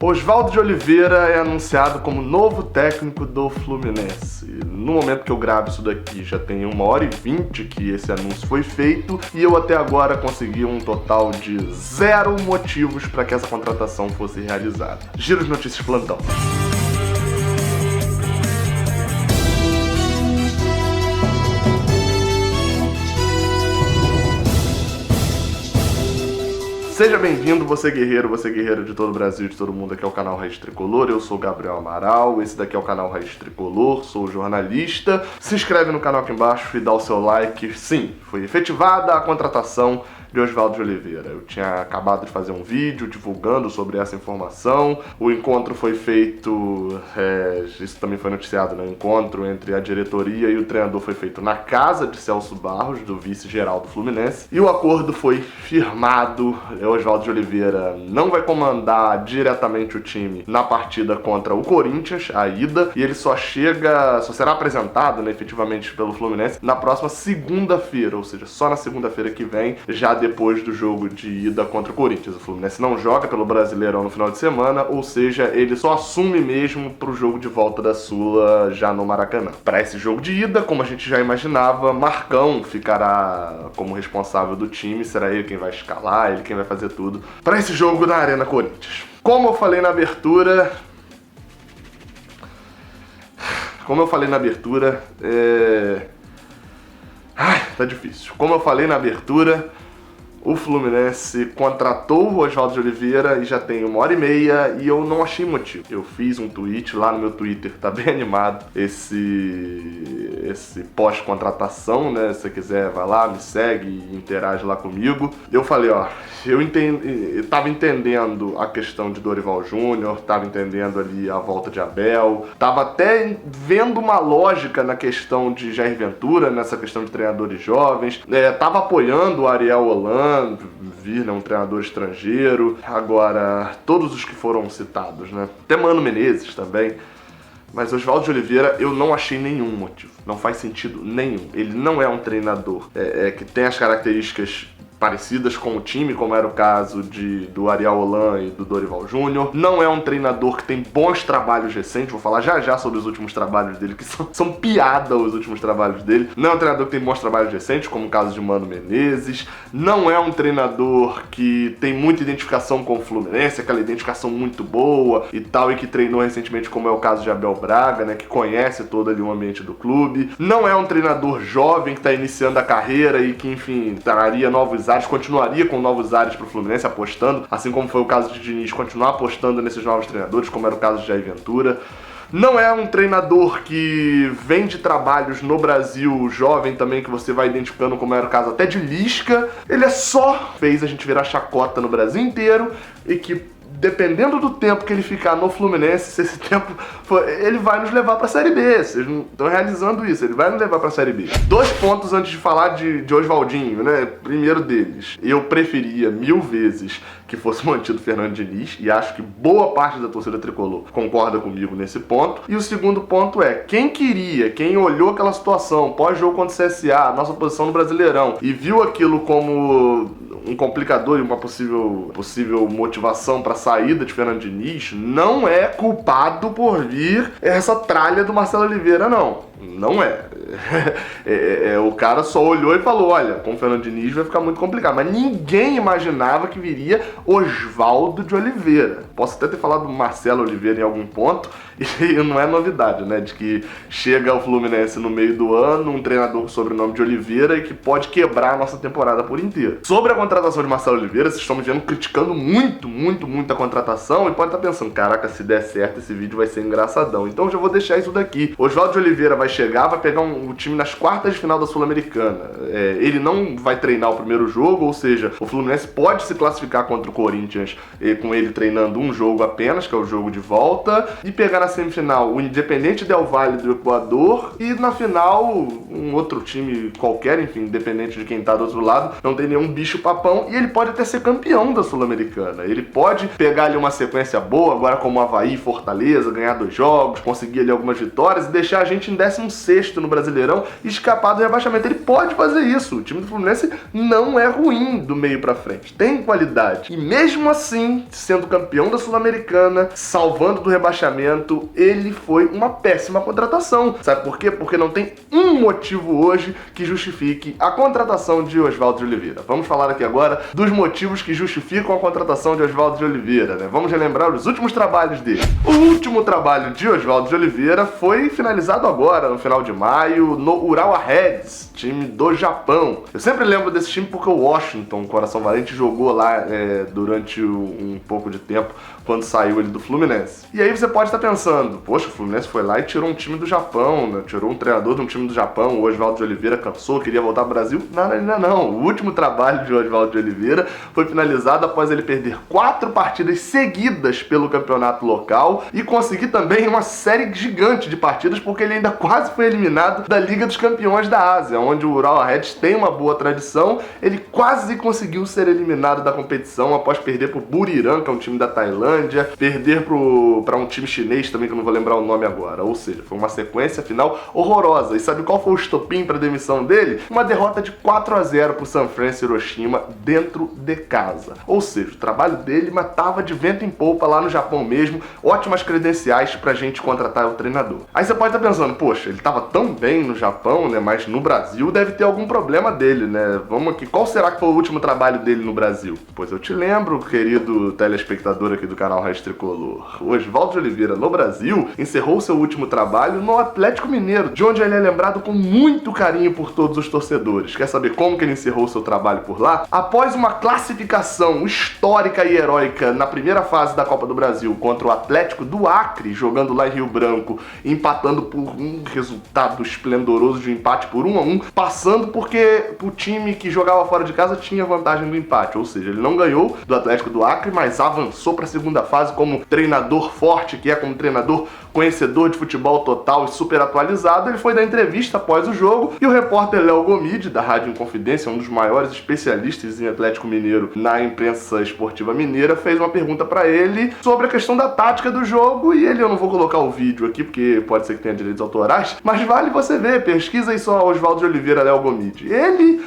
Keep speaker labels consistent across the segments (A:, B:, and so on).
A: Oswaldo de Oliveira é anunciado como novo técnico do Fluminense. No momento que eu gravo isso daqui, já tem 1h20 que esse anúncio foi feito e eu até agora consegui um total de 0 motivos para que essa contratação fosse realizada. Giro de notícias plantão. Seja bem-vindo, você guerreiro de todo o Brasil, de todo mundo, aqui é o canal Raiz Tricolor, eu sou o Gabriel Amaral, esse daqui é o canal Raiz Tricolor, sou jornalista. Se inscreve no canal aqui embaixo e dá o seu like. Sim, foi efetivada a contratação de Oswaldo de Oliveira. Eu tinha acabado de fazer um vídeo divulgando sobre essa informação. O encontro foi feito, isso também foi noticiado, né? O encontro entre a diretoria e o treinador foi feito na casa de Celso Barros, do vice-geral do Fluminense, e o acordo foi firmado. Oswaldo de Oliveira não vai comandar diretamente o time na partida contra o Corinthians, a ida, e ele só será apresentado, né, efetivamente pelo Fluminense na próxima segunda-feira, ou seja, só na segunda-feira que vem, já depois do jogo de ida contra o Corinthians. O Fluminense não joga pelo Brasileirão no final de semana, ou seja, ele só assume mesmo pro jogo de volta da Sula já no Maracanã. Para esse jogo de ida, como a gente já imaginava, Marcão ficará como responsável do time, será ele quem vai escalar, ele quem vai fazer tudo para esse jogo na Arena Corinthians. Como eu falei na abertura, tá difícil. Como eu falei na abertura, o Fluminense contratou o Oswaldo de Oliveira e já tem 1h30 e eu não achei motivo. Eu fiz um tweet lá no meu Twitter, tá bem animado esse pós-contratação, né? Se você quiser, vai lá, me segue e interage lá comigo. Eu falei, eu tava entendendo a questão de Dorival Júnior, tava entendendo ali a volta de Abel, tava até vendo uma lógica na questão de Jair Ventura, nessa questão de treinadores jovens, tava apoiando o Ariel Holan, vir, né, um treinador estrangeiro. Agora, todos os que foram citados, né? Até Mano Menezes também. Mas Oswaldo de Oliveira eu não achei nenhum motivo. Não faz sentido nenhum. Ele não é um treinador que tem as características parecidas com o time, como era o caso do Ariel Holan e do Dorival Júnior. Não é um treinador que tem bons trabalhos recentes, vou falar já sobre os últimos trabalhos dele, que são piada os últimos trabalhos dele. Não é um treinador que tem bons trabalhos recentes, como o caso de Mano Menezes. Não é um treinador que tem muita identificação com o Fluminense, aquela identificação muito boa e tal, e que treinou recentemente, como é o caso de Abel Braga, né, que conhece todo ali o ambiente do clube. Não é um treinador jovem que está iniciando a carreira e que, enfim, traria novos ares, continuaria com novos ares pro Fluminense, apostando, assim como foi o caso de Diniz, continuar apostando nesses novos treinadores, como era o caso de Jair Ventura. Não é um treinador que vem de trabalhos no Brasil jovem também, que você vai identificando, como era o caso até de Lisca. Ele só fez a gente virar chacota no Brasil inteiro e que, dependendo do tempo que ele ficar no Fluminense, se esse tempo for, ele vai nos levar pra Série B. Vocês não estão realizando isso, ele vai nos levar pra Série B. 2 pontos antes de falar de Oswaldinho, né? Primeiro deles, eu preferia 1000 vezes que fosse mantido o Fernando Diniz, e acho que boa parte da torcida tricolor concorda comigo nesse ponto. E o segundo ponto é, quem olhou aquela situação pós-jogo contra o CSA, nossa posição no Brasileirão, e viu aquilo como um complicador e uma possível motivação para a saída de Fernando Diniz, não é culpado por vir essa tralha do Marcelo Oliveira, não. Não é. O cara só olhou e falou, olha, com o Fernando Diniz vai ficar muito complicado. Mas ninguém imaginava que viria Oswaldo de Oliveira. Posso até ter falado do Marcelo Oliveira em algum ponto, e não é novidade, né? De que chega ao Fluminense no meio do ano um treinador com o sobrenome de Oliveira e que pode quebrar a nossa temporada por inteiro. Sobre a contratação de Marcelo Oliveira, vocês estão me vendo criticando muito a contratação e pode estar pensando, caraca, se der certo esse vídeo vai ser engraçadão. Então eu já vou deixar isso daqui. Oswaldo de Oliveira vai chegar, vai pegar o time nas quartas de final da Sul-Americana. Ele não vai treinar o primeiro jogo, ou seja, o Fluminense pode se classificar contra o Corinthians com ele treinando um jogo apenas, que é o jogo de volta, e pegar na semifinal o Independente Del Valle do Equador, e na final um outro time qualquer, enfim, independente de quem tá do outro lado, não tem nenhum bicho papão, e ele pode até ser campeão da Sul-Americana. Ele pode pegar ali uma sequência boa, agora como Avaí, Fortaleza, ganhar 2 jogos, conseguir ali algumas vitórias e deixar a gente em 16º no Brasileirão e escapar do rebaixamento. Ele pode fazer isso. O time do Fluminense não é ruim do meio pra frente, tem qualidade. E mesmo assim, sendo campeão da Sul-Americana, salvando do rebaixamento, ele foi uma péssima contratação. Sabe por quê? Porque não tem um motivo hoje que justifique a contratação de Oswaldo de Oliveira. Vamos falar aqui agora dos motivos que justificam a contratação de Oswaldo de Oliveira, né? Vamos relembrar os últimos trabalhos dele. O último trabalho de Oswaldo de Oliveira foi finalizado agora, no final de maio, no Urawa Reds, time do Japão. Eu sempre lembro desse time porque o Washington, Coração Valente, jogou lá durante um pouco de tempo, quando saiu ele do Fluminense. E aí você pode estar pensando, poxa, o Fluminense foi lá e tirou um time do Japão, né? Tirou um treinador de um time do Japão, o Oswaldo de Oliveira cansou, queria voltar ao Brasil. Não. O último trabalho de Oswaldo de Oliveira foi finalizado após ele perder 4 partidas seguidas pelo campeonato local e conseguir também uma série gigante de partidas, porque ele ainda quase foi eliminado da Liga dos Campeões da Ásia, onde o Urawa Reds tem uma boa tradição. Ele quase conseguiu ser eliminado da competição após perder pro Buriram, que é um time da Tailândia, perder para um time chinês também, que eu não vou lembrar o nome agora. Ou seja, foi uma sequência final horrorosa. E sabe qual foi o estopim para a demissão dele? Uma derrota de 4-0 pro Sanfrecce Hiroshima dentro de casa. Ou seja, o trabalho dele matava de vento em polpa lá no Japão mesmo. Ótimas credenciais pra gente contratar o treinador. Aí você pode estar pensando, poxa, ele tava tão bem no Japão, né? Mas no Brasil deve ter algum problema dele, né? Vamos aqui, qual será que foi o último trabalho dele no Brasil? Pois eu te lembro, querido telespectador aqui do canal Raiz Tricolor. O Oswaldo de Oliveira, no Brasil, encerrou seu último trabalho no Atlético Mineiro, de onde ele é lembrado com muito carinho por todos os torcedores. Quer saber como que ele encerrou seu trabalho por lá? Após uma classificação histórica e heróica na primeira fase da Copa do Brasil contra o Atlético do Acre, jogando lá em Rio Branco, empatando por um resultado esplendoroso de empate por 1-1, passando porque o time que jogava fora de casa tinha vantagem do empate, ou seja, ele não ganhou do Atlético do Acre, mas avançou para a segunda fase como treinador forte, que é como treinador conhecedor de futebol total e super atualizado. Ele foi dar entrevista após o jogo e o repórter Léo Gomide, da Rádio Inconfidência, um dos maiores especialistas em Atlético Mineiro na imprensa esportiva mineira, fez uma pergunta para ele sobre a questão da tática do jogo e eu não vou colocar o vídeo aqui porque pode ser que tenha direitos autorais, mas vale você ver, pesquisa aí só Oswaldo de Oliveira, Léo Gomide. Ele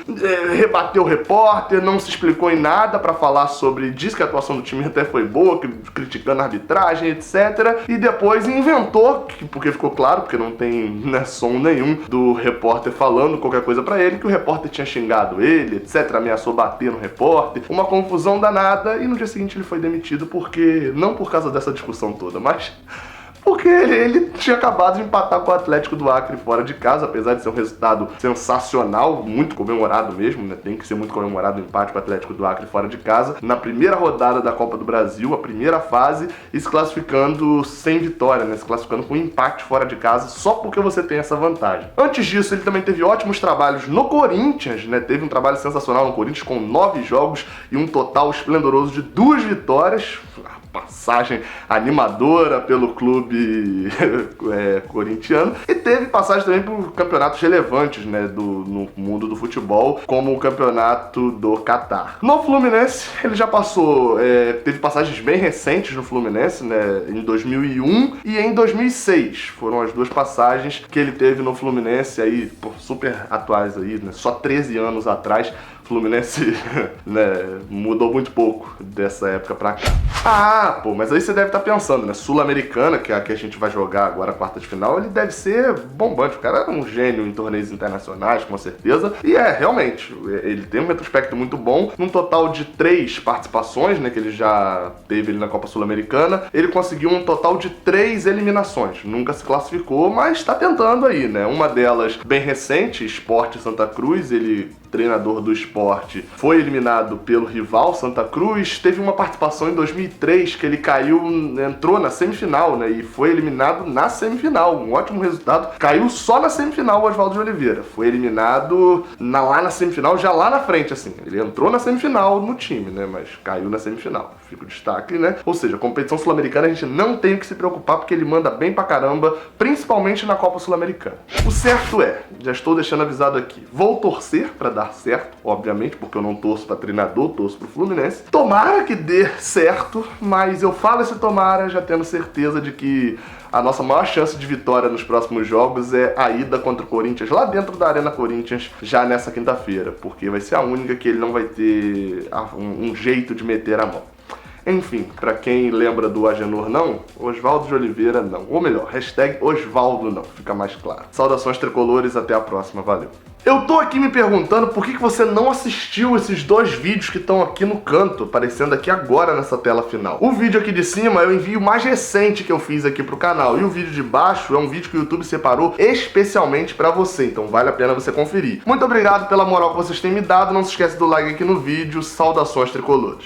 A: rebateu o repórter, não se explicou em nada para falar sobre, disse que a atuação do time até foi boa, criticando a arbitragem, etc. E depois inventou, porque ficou claro, porque não tem som nenhum do repórter falando qualquer coisa pra ele, que o repórter tinha xingado ele, etc. Ameaçou bater no repórter. Uma confusão danada e no dia seguinte ele foi demitido porque, não por causa dessa discussão toda, mas porque ele tinha acabado de empatar com o Atlético do Acre fora de casa, apesar de ser um resultado sensacional, muito comemorado mesmo, né? Tem que ser muito comemorado o empate com o Atlético do Acre fora de casa, na primeira rodada da Copa do Brasil, a primeira fase, e se classificando sem vitória, né? Se classificando com um empate fora de casa, só porque você tem essa vantagem. Antes disso, ele também teve ótimos trabalhos no Corinthians, né? Teve um trabalho sensacional no Corinthians com 9 jogos e um total esplendoroso de 2 vitórias. Passagem animadora pelo clube corintiano, e teve passagem também por campeonatos relevantes, né, no mundo do futebol, como o campeonato do Catar. No Fluminense, ele já passou, teve passagens bem recentes no Fluminense, né, em 2001 e em 2006. Foram as duas passagens que ele teve no Fluminense, aí, super atuais aí, né, só 13 anos atrás. Fluminense, né, mudou muito pouco dessa época pra cá. Mas aí você deve estar pensando, né, Sul-Americana, que é a que a gente vai jogar agora, a quarta de final, ele deve ser bombante. O cara é um gênio em torneios internacionais, com certeza. E realmente, ele tem um retrospecto muito bom. Num total de 3 participações, né, que ele já teve ali na Copa Sul-Americana, ele conseguiu um total de 3 eliminações. Nunca se classificou, mas tá tentando aí, né. Uma delas bem recente, Sport Santa Cruz, ele, treinador do Sport, foi eliminado pelo rival Santa Cruz. Teve uma participação em 2003 que ele entrou na semifinal, né, e foi eliminado na semifinal. Um ótimo resultado. Caiu só na semifinal o Oswaldo de Oliveira. Foi eliminado lá na semifinal, já lá na frente, assim. Ele entrou na semifinal no time, né, mas caiu na semifinal. Fica o destaque, né? Ou seja, a competição sul-americana a gente não tem o que se preocupar porque ele manda bem pra caramba, principalmente na Copa Sul-Americana. O certo já estou deixando avisado aqui, vou torcer pra dar certo, obviamente, porque eu não torço pra treinador, torço pro Fluminense. Tomara que dê certo, mas eu falo esse tomara já tendo certeza de que a nossa maior chance de vitória nos próximos jogos é a ida contra o Corinthians, lá dentro da Arena Corinthians, já nessa quinta-feira, porque vai ser a única que ele não vai ter um jeito de meter a mão. Enfim, pra quem lembra do Agenor não, Oswaldo de Oliveira não. Ou melhor, hashtag Osvaldo não, fica mais claro. Saudações tricolores, até a próxima, valeu. Eu tô aqui me perguntando por que você não assistiu esses 2 vídeos que estão aqui no canto, aparecendo aqui agora nessa tela final. O vídeo aqui de cima é o envio mais recente que eu fiz aqui pro canal, e o vídeo de baixo é um vídeo que o YouTube separou especialmente pra você, então vale a pena você conferir. Muito obrigado pela moral que vocês têm me dado, não se esquece do like aqui no vídeo, saudações tricolores.